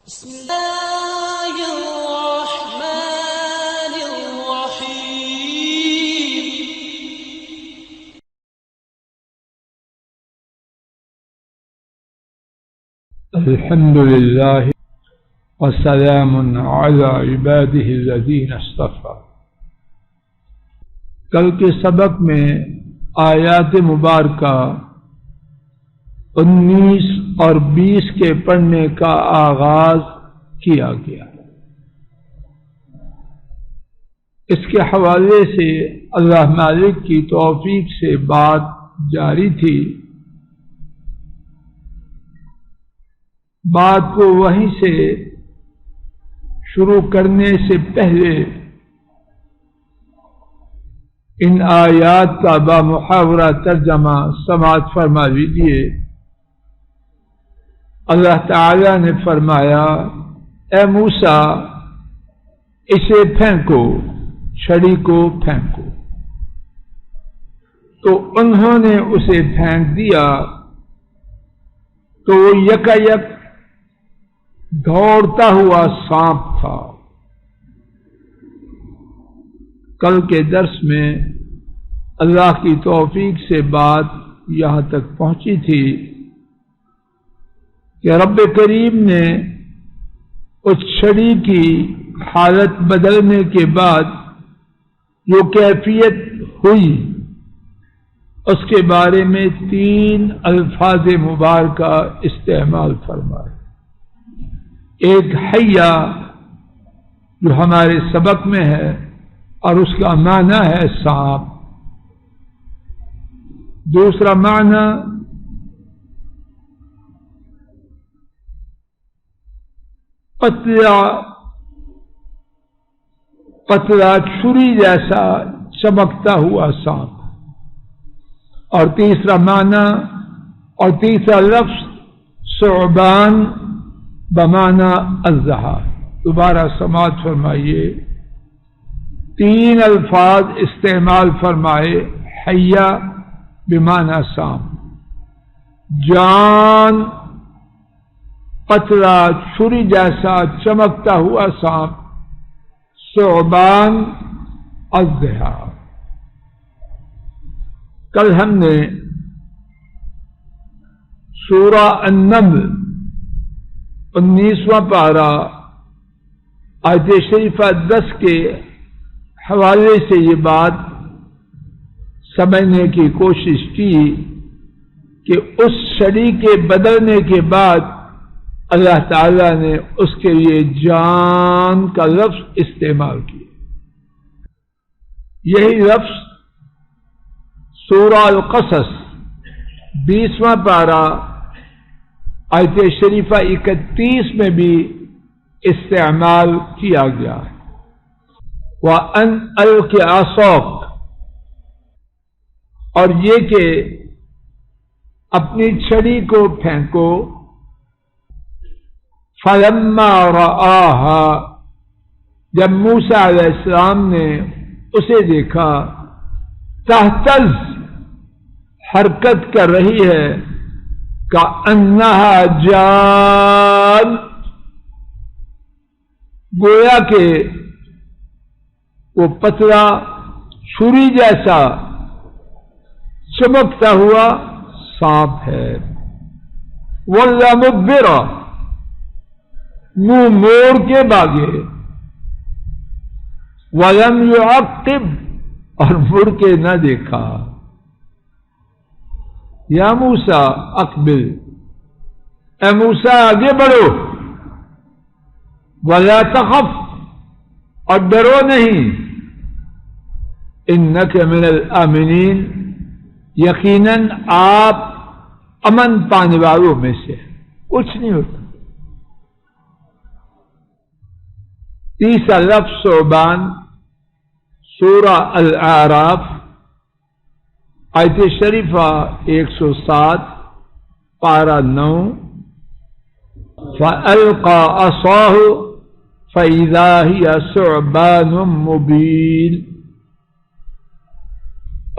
بسم الله الرحمن الرحيم. الحمد لله وسلام على عباده الذين اصطفى. کل کے سبق میں آیات مبارکہ 19 اور 20 کے پڑھنے کا آغاز کیا گیا. اس کے حوالے سے اللہ مالک کی توفیق سے بات جاری تھی. بات کو وہیں سے شروع کرنے سے پہلے ان آیات کا بامحاورہ ترجمہ سماعت فرما لیجیے. اللہ تعالی نے فرمایا، اے موسیٰ اسے پھینکو، چھڑی کو پھینکو. تو انہوں نے اسے پھینک دیا تو وہ یکایک دوڑتا ہوا سانپ تھا. کل کے درس میں اللہ کی توفیق سے بات یہاں تک پہنچی تھی کہ رب کریم نے اس چھڑی کی حالت بدلنے کے بعد جو کیفیت ہوئی اس کے بارے میں 3 الفاظ مبارکہ استعمال فرمائے. ایک حیہ جو ہمارے سبق میں ہے اور اس کا معنی ہے سانپ. دوسرا معنی پتلا چھری جیسا چمکتا ہوا سانپ. اور تیسرا معنی اور تیسرا لفظ ثعبان بمعنی الزہار. دوبارہ سماعت فرمائیے. 3 الفاظ استعمال فرمائے. حیہ بمعنی سانپ، جان پتلا چھری جیسا چمکتا ہوا سانپ، ثعبان الزہار. کل ہم نے سورہ النمل 19واں پارہ آیت شریفہ 10 کے حوالے سے یہ بات سمجھنے کی کوشش کی کہ اس چھڑی کے بدلنے کے بعد اللہ تعالی نے اس کے لیے جان کا لفظ استعمال کیا. یہی لفظ سورہ القصص 20واں پارہ آیت شریفہ 31 میں بھی استعمال کیا گیا ہے. وَأَنْ أَلْقِ عَصَاكَ، اور یہ کہ اپنی چھڑی کو پھینکو. فَلَمَّا رَآهَا، جب موسیٰ علیہ السلام نے اسے دیکھا، تہتز، حرکت کر رہی ہے، کَأَنَّهَا جَانٌ، گویا کہ وہ پتلا چھری جیسا چمکتا ہوا سانپ ہے. وَلَّا مُدْبِرًا، منہ موڑ کے بھاگے. وَلَمْ يُعَقِّبْ، اور مڑ کے نہ دیکھا. یا موسیٰ اقبل، اے موسیٰ آگے بڑھو. وَلَا تَخَفْ، اور ڈرو نہیں. اِنَّكَ مِنَ الْآمِنِينَ، یقیناً آپ امن پانے والوں میں سے، کچھ نہیں ہوتا. تیسرا لفظ ثعبان سورہ الاعراف آیت شریفہ 107 پارہ 9. فَأَلْقَى عَصَاهُ فَإِذَا هِيَ ثُعْبَانٌ مُّبِينٌ،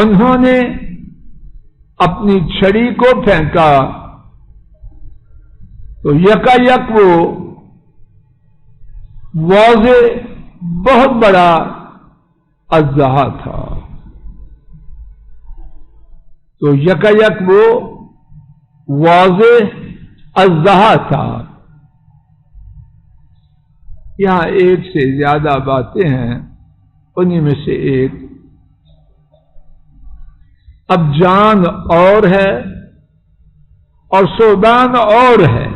انہوں نے اپنی چھڑی کو پھینکا تو یکایک وہ واضح بہت بڑا اژدہا تھا، تو یکایک وہ واضح اژدہا تھا۔ یہاں ایک سے زیادہ باتیں ہیں، انہی میں سے ایک، اب جان اور ہے اور سودان اور ہے۔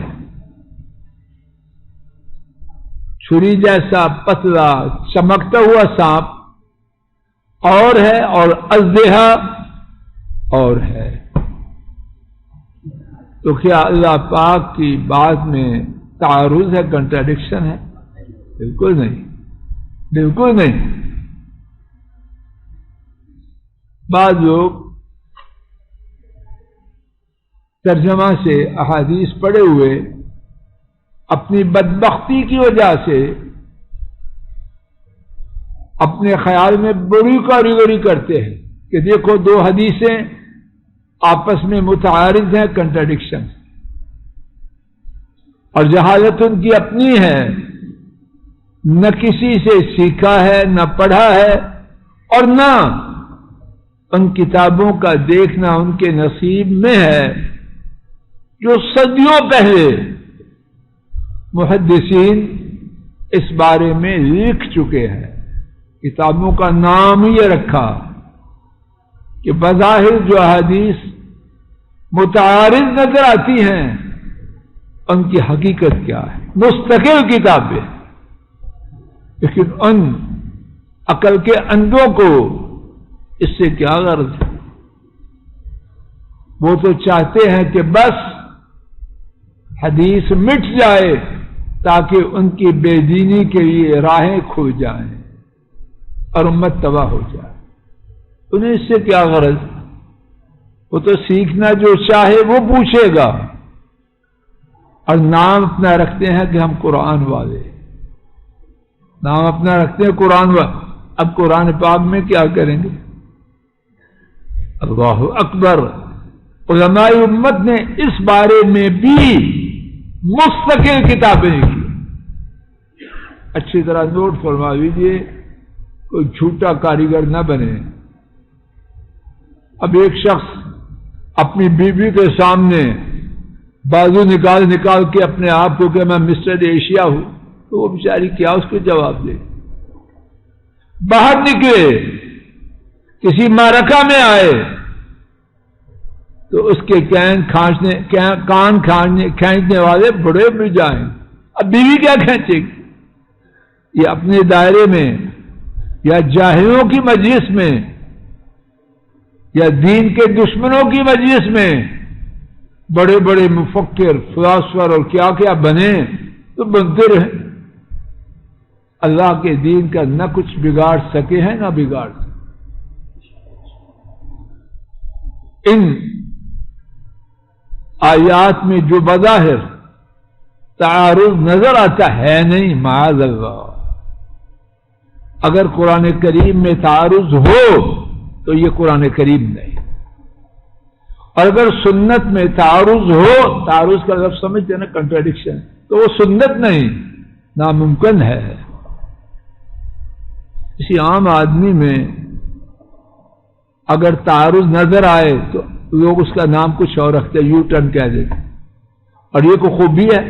چھری جیسا پتلا چمکتا ہوا سانپ اور ہے، اور اژدہا اور ہے۔ تو کیا اللہ پاک کی بات میں تعارض ہے، کنٹراڈکشن ہے؟ بالکل نہیں، بالکل نہیں۔ بعض لوگ ترجمہ سے احادیث پڑھے ہوئے اپنی بدبختی کی وجہ سے اپنے خیال میں بڑی کاریگری کرتے ہیں کہ دیکھو دو حدیثیں آپس میں متعارض ہیں، کنٹراڈکشن، اور جہالت ان کی اپنی ہے، نہ کسی سے سیکھا ہے، نہ پڑھا ہے، اور نہ ان کتابوں کا دیکھنا ان کے نصیب میں ہے جو صدیوں پہلے محدثین اس بارے میں لکھ چکے ہیں۔ کتابوں کا نام یہ رکھا کہ بظاہر جو احادیث متعارض نظر آتی ہیں ان کی حقیقت کیا ہے، مستقل کتابیں، لیکن ان عقل کے اندھوں کو اس سے کیا غرض ہے؟ وہ تو چاہتے ہیں کہ بس حدیث مٹ جائے تاکہ ان کی بے دینی کے لیے راہیں کھل جائیں اور امت تباہ ہو جائے۔ انہیں اس سے کیا غرض؟ وہ تو سیکھنا جو چاہے وہ پوچھے گا، اور نام اپنا رکھتے ہیں کہ ہم قرآن والے، نام اپنا رکھتے ہیں قرآن والے۔ اب قرآن پاک میں کیا کریں گے؟ اللہ اکبر! علماء امت نے اس بارے میں بھی مستقل کتابیں لکھی۔ اچھی طرح نوٹ فرما لیجیے، کوئی جھوٹا کاریگر نہ بنے۔ اب ایک شخص اپنی بیوی کے سامنے بازو نکال کے اپنے آپ کو کہ میں مسٹر ایشیا ہوں، تو وہ بیچاری کیا اس کو جواب دے؟ باہر نکلے، کسی معرکہ میں آئے تو اس کے کان کھینچنے والے بڑے مل جائیں، اب بیوی کیا کھینچے گی؟ یہ اپنے دائرے میں یا جاہلوں کی مجلس میں یا دین کے دشمنوں کی مجلس میں بڑے بڑے مفکر، فلاسفر اور کیا کیا بنے تو بنتے رہے، اللہ کے دین کا نہ کچھ بگاڑ سکے ہیں نہ بگاڑ سکے۔ ان آیات میں جو بظاہر تعارض نظر آتا ہے نہیں، معاذ اللہ، اگر قرآن کریم میں تعارض ہو تو یہ قرآن کریم نہیں، اور اگر سنت میں تعارض ہو، تعارض کا لفظ سمجھتے ہیں نا، کنٹراڈکشن، تو وہ سنت نہیں، ناممکن ہے۔ کسی عام آدمی میں اگر تعارض نظر آئے تو لوگ اس کا نام کچھ اور رکھتے، یو ٹرن کہہ دیتے، اور یہ کوئی خوبی ہے؟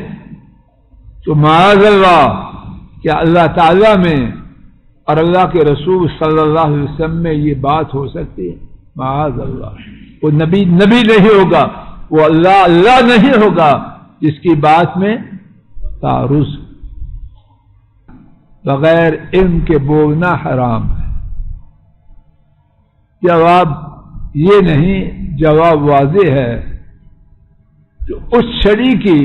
تو معاذ اللہ، کیا اللہ تعالیٰ میں اور اللہ کے رسول صلی اللہ علیہ وسلم میں یہ بات ہو سکتی ہے؟ معاذ اللہ، وہ نبی نہیں ہوگا، وہ اللہ نہیں ہوگا جس کی بات میں تعارض۔ بغیر علم کے بولنا حرام ہے۔ جواب یہ نہیں، جواب واضح ہے، جو اس چھڑی کی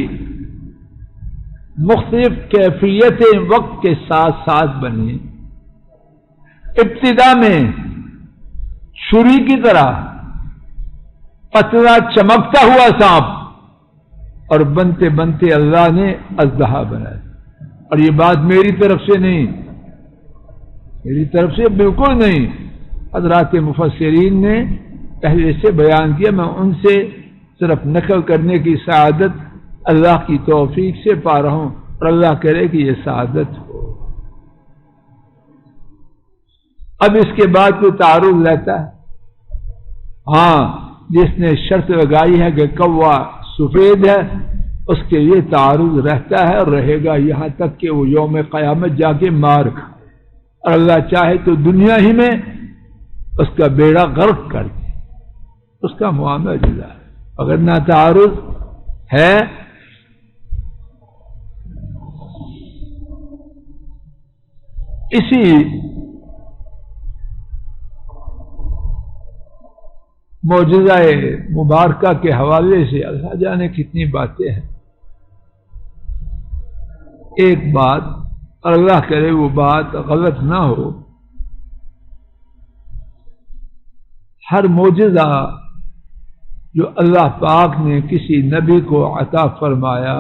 مختلف کیفیتیں وقت کے ساتھ ساتھ بنی۔ ابتدا میں چھری کی طرح پتلا چمکتا ہوا سانپ، اور بنتے بنتے اللہ نے اژدہا بنایا۔ اور یہ بات میری طرف سے نہیں، میری طرف سے بالکل نہیں، حضرات مفسرین نے پہلے سے بیان کیا، میں ان سے صرف نقل کرنے کی سعادت اللہ کی توفیق سے پا رہا ہوں، اور اللہ کرے کہ یہ سعادت ہو۔ اب اس کے بعد کوئی تعارض رہتا ہے؟ ہاں، جس نے شرط لگائی ہے کہ کوا سفید ہے، اس کے یہ تعارض رہتا ہے اور رہے گا یہاں تک کہ وہ یوم قیامت جا کے مار کھائے، اور اللہ چاہے تو دنیا ہی میں اس کا بیڑا غرق کر دے، اس کا معاملہ جدا ہے۔ اگر نہ تعارض ہے اسی معجزہ مبارکہ کے حوالے سے اللہ جانے کتنی باتیں ہیں۔ ایک بات، اور اللہ کرے وہ بات غلط نہ ہو، ہر معجزہ جو اللہ پاک نے کسی نبی کو عطا فرمایا،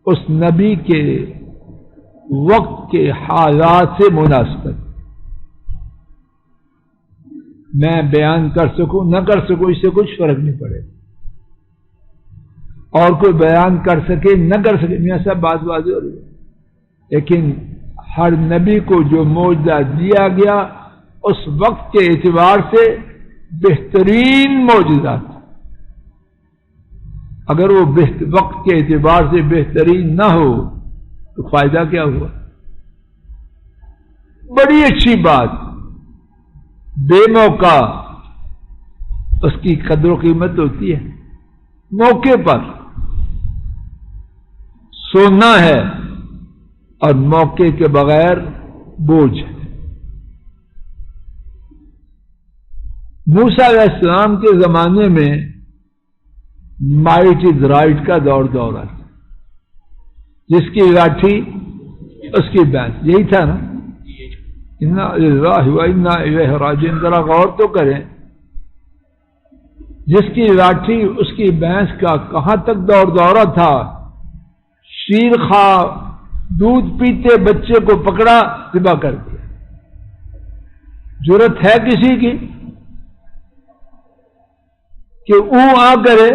اس نبی کے وقت کے حالات سے مناسبت میں بیان کر سکوں نہ کر سکوں، اس سے کچھ فرق نہیں پڑے، اور کوئی بیان کر سکے نہ کر سکے، میاں صاحب بات واضح ہو رہی ہے، لیکن ہر نبی کو جو معجزہ دیا گیا اس وقت کے اعتبار سے بہترین معجزہ تھا۔ اگر وہ وقت کے اعتبار سے بہترین نہ ہو تو فائدہ کیا ہوا؟ بڑی اچھی بات، بے موقع اس کی قدر و قیمت ہوتی ہے، موقع پر سونا ہے اور موقع کے بغیر بوجھ ہے۔ موسیٰ علیہ السلام کے زمانے میں مائٹ از رائٹ کا دور تھا، جس کی لاٹھی اس کی بینس، یہی تھا نا، انا للہ و انا الیہ راجعون۔ ذرا غور تو کریں، جس کی لاٹھی اس کی بینس کا کہاں تک دورہ تھا، شیر خواہ دودھ پیتے بچے کو پکڑا ذبح کر دیا۔ جرت ہے کسی کی کہ آ کرے؟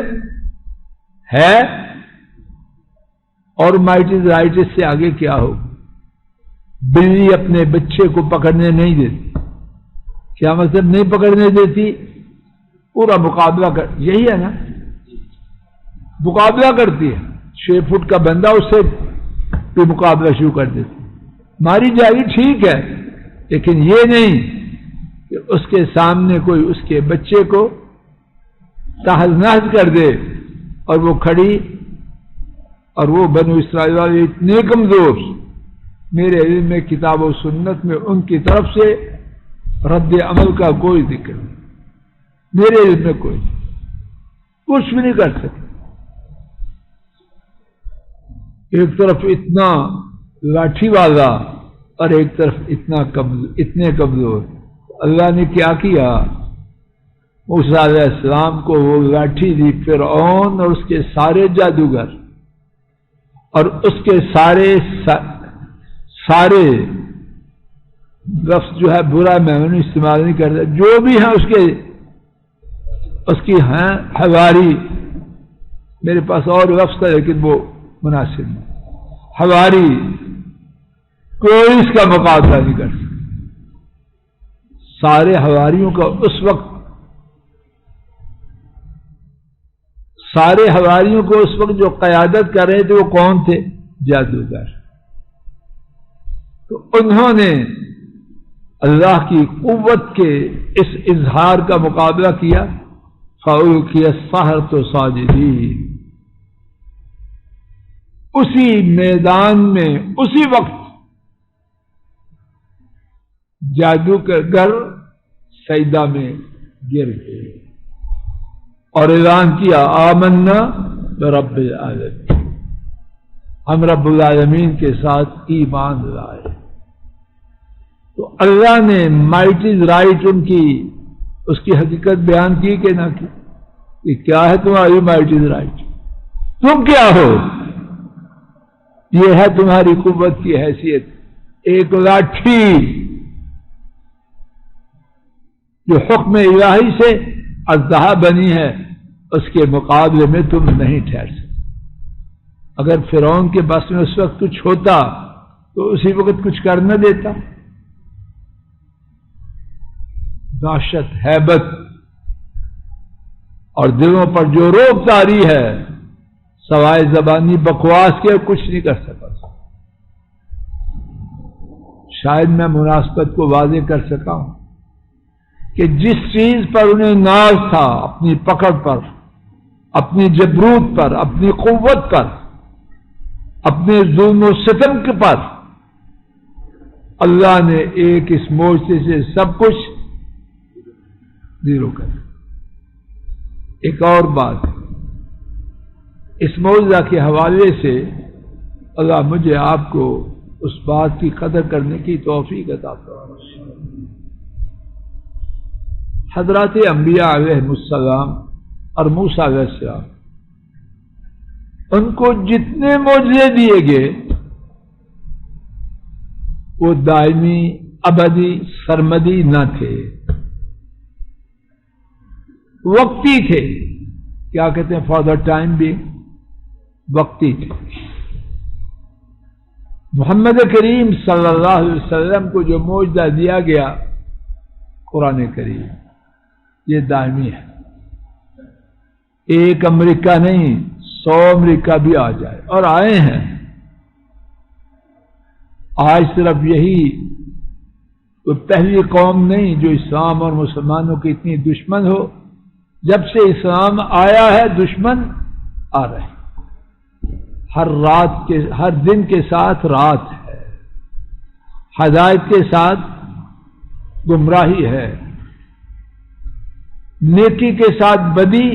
ہے؟ اور مائٹ از رائٹ اس سے آگے کیا ہو؟ بلی اپنے بچے کو پکڑنے نہیں دیتی، کیا مطلب نہیں پکڑنے دیتی؟ پورا مقابلہ یہی ہے نا، مقابلہ کرتی ہے، 6 فٹ کا بندہ اس سے بھی مقابلہ شروع کر دیتی، ماری جائے ٹھیک ہے، لیکن یہ نہیں کہ اس کے سامنے کوئی اس کے بچے کو تحز نحز کر دے، اور وہ کھڑی، اور وہ بنو اسرائیل والے اتنے کمزور، میرے علم میں کتاب و سنت میں ان کی طرف سے رد عمل کا کوئی ذکر نہیں، میرے علم میں کوئی کچھ بھی نہیں کر سکے۔ ایک طرف اتنا لاٹھی والا اور ایک طرف اتنے کمزور، اللہ نے کیا کیا؟ موسیٰ علیہ السلام کو وہ لاٹھی دی، فرعون اور اس کے سارے جادوگر اور اس کے سارے لفظ جو ہے برا میں استعمال نہیں کرتا، جو بھی ہیں اس کی ہیں حواری، میرے پاس اور لفظ تھا لیکن وہ مناسب نہیں، حواری، کوئی اس کا مقابلہ نہیں کر سکتا۔ سارے حواریوں کا اس وقت، سارے حواریوں کو اس وقت جو قیادت کر رہے تھے وہ کون تھے؟ جادوگر۔ تو انہوں نے اللہ کی قوت کے اس اظہار کا مقابلہ کیا، فَأُلْقِيَ السَّحَرَةُ سَاجِدِينَ، اسی میدان میں اسی وقت جادوگر سجدہ میں گر گئے اور اعلان کیا آمنا برب العالمین، ہم رب العالمین کے ساتھ ایمان لائے۔ تو اللہ نے مائٹ از رائٹ ان کی اس کی حقیقت بیان کی کہ نہ کی؟ کہ کیا ہے تمہاری مائٹ از رائٹ؟ تم کیا ہو؟ یہ ہے تمہاری قوت کی حیثیت، ایک لاٹھی جو حکم الہی سے اژدہا بنی ہے، اس کے مقابلے میں تم نہیں ٹھہر سکتے۔ اگر فرعون کے بس میں اس وقت کچھ ہوتا تو اسی وقت کچھ کر نہ دیتا. دہشت، ہیبت اور دلوں پر جو روک طاری ہے سوائے زبانی بکواس کے کچھ نہیں کر سکا. شاید میں مناسبت کو واضح کر سکا ہوں کہ جس چیز پر انہیں ناز تھا، اپنی پکڑ پر، اپنی جبروت پر، اپنی قوت پر، اپنے ظلم و ستم کے پر، اللہ نے ایک اس معجزے سے سب کچھ زیرو کر دیا. ایک اور بات، اس معجزہ کے حوالے سے اللہ مجھے آپ کو اس بات کی قدر کرنے کی توفیق عطا فرمائے. حضرات انبیاء علیہ السلام اور موسیٰ علیہ السلام، ان کو جتنے معجزے دیے گئے وہ دائمی، ابدی، سرمدی نہ تھے، وقتی تھے. کیا کہتے ہیں؟ فار دا ٹائم بھی وقتی تھے. محمد کریم صلی اللہ علیہ وسلم کو جو معجزہ دیا گیا قرآن کریم، یہ دائمی ہے. ایک امریکہ نہیں، 100 امریکہ بھی آ جائے، اور آئے ہیں. آج صرف یہی تو پہلی قوم نہیں جو اسلام اور مسلمانوں کی اتنی دشمن ہو. جب سے اسلام آیا ہے دشمن آ رہے ہیں. ہر دن کے ساتھ رات ہے، ہدایت کے ساتھ گمراہی ہے، نیکی کے ساتھ بدی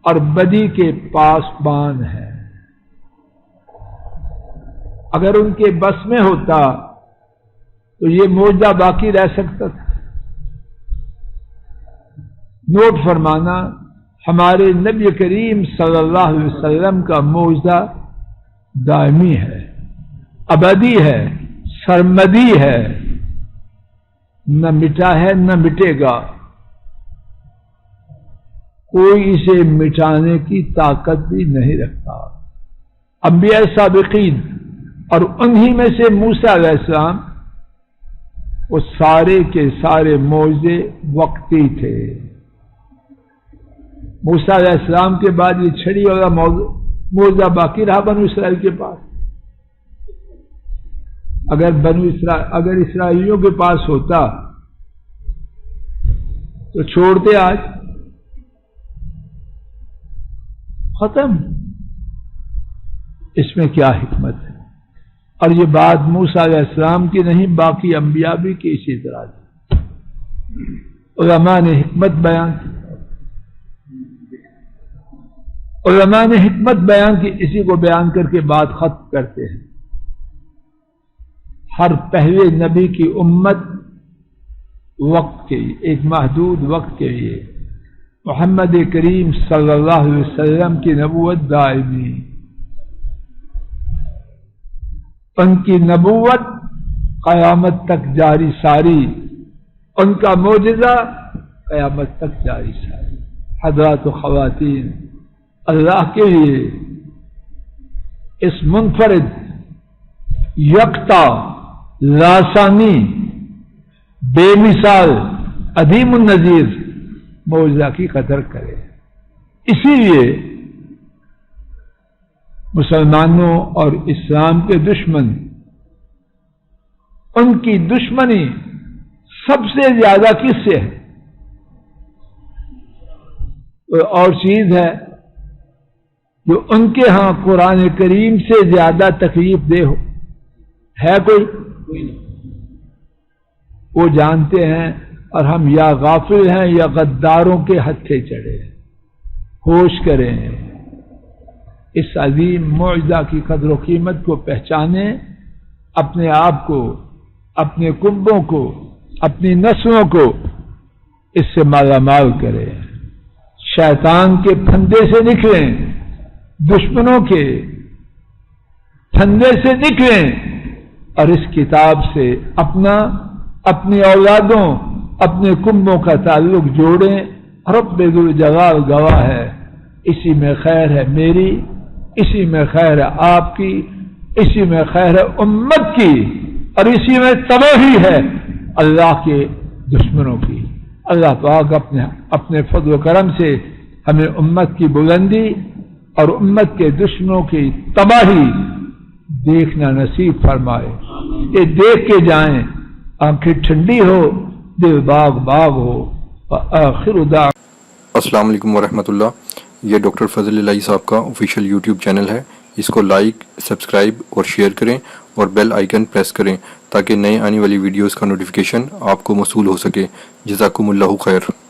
اور بدی کے پاسبان ہے. اگر ان کے بس میں ہوتا تو یہ معجزہ باقی رہ سکتا تھا. نوٹ فرمانا، ہمارے نبی کریم صلی اللہ علیہ وسلم کا معجزہ دائمی ہے، ابدی ہے، سرمدی ہے، نہ مٹا ہے نہ مٹے گا. کوئی اسے مٹانے کی طاقت بھی نہیں رکھتا. انبیاء سابقین اور انہی میں سے موسیٰ علیہ السلام، وہ سارے کے سارے معجزے وقتی تھے. موسیٰ علیہ السلام کے بعد یہ چھڑی والا معجزہ باقی رہا بنو اسرائیل کے پاس. اگر اسرائیلیوں کے پاس ہوتا تو چھوڑتے آج، ختم. اس میں کیا حکمت ہے؟ اور یہ بات موسیٰ علیہ السلام کی نہیں، باقی انبیاء بھی کی اسی طرح کی. علماء نے حکمت بیان کی، علماء نے حکمت بیان کی. اسی کو بیان کر کے بات ختم کرتے ہیں. ہر پہلے نبی کی امت وقت کے لیے، ایک محدود وقت کے لیے، محمد کریم صلی اللہ علیہ وسلم کی نبوت دائمی. ان کی نبوت قیامت تک جاری ساری، ان کا معجزہ قیامت تک جاری ساری. حضرات و خواتین، اللہ کے لیے اس منفرد، یکتا، لاسانی، بے مثال، عظیم النظیر معجزہ کی قدر کرے. اسی لیے مسلمانوں اور اسلام کے دشمن، ان کی دشمنی سب سے زیادہ کس سے ہے؟ اور چیز ہے جو ان کے ہاں قرآن کریم سے زیادہ تکلیف دہ ہو؟ ہے کوئی؟ وہ جانتے ہیں، اور ہم یا غافل ہیں یا غداروں کے ہتھے چڑھے. ہوش کریں، اس عظیم معجزہ کی قدر و قیمت کو پہچانیں. اپنے آپ کو، اپنے کنبوں کو، اپنی نسلوں کو اس سے مالا مال کریں. شیطان کے پھندے سے نکلیں، دشمنوں کے پھندے سے نکلیں، اور اس کتاب سے اپنی اولادوں، اپنے کنبوں کا تعلق جوڑیں. رب ذوالجلال گواہ ہے، اسی میں خیر ہے میری، اسی میں خیر ہے آپ کی، اسی میں خیر ہے امت کی اور اسی میں تباہی ہے اللہ کے دشمنوں کی۔ اللہ پاک اپنے فضل و کرم سے ہمیں امت کی بلندی اور امت کے دشمنوں کی تباہی دیکھنا نصیب فرمائے۔ یہ دیکھ کے جائیں، آنکھیں ٹھنڈی ہو، دل باغ باغ ہو۔ وآخر دعوانا السلام علیکم ورحمۃ اللہ۔ یہ ڈاکٹر فضل الہی صاحب کا آفیشیل یوٹیوب چینل ہے، اس کو لائک، سبسکرائب اور شیئر کریں اور بیل آئیکن پریس کریں تاکہ نئے آنے والی ویڈیوز کا نوٹیفیکیشن آپ کو موصول ہو سکے۔ جزاکم اللہ خیر۔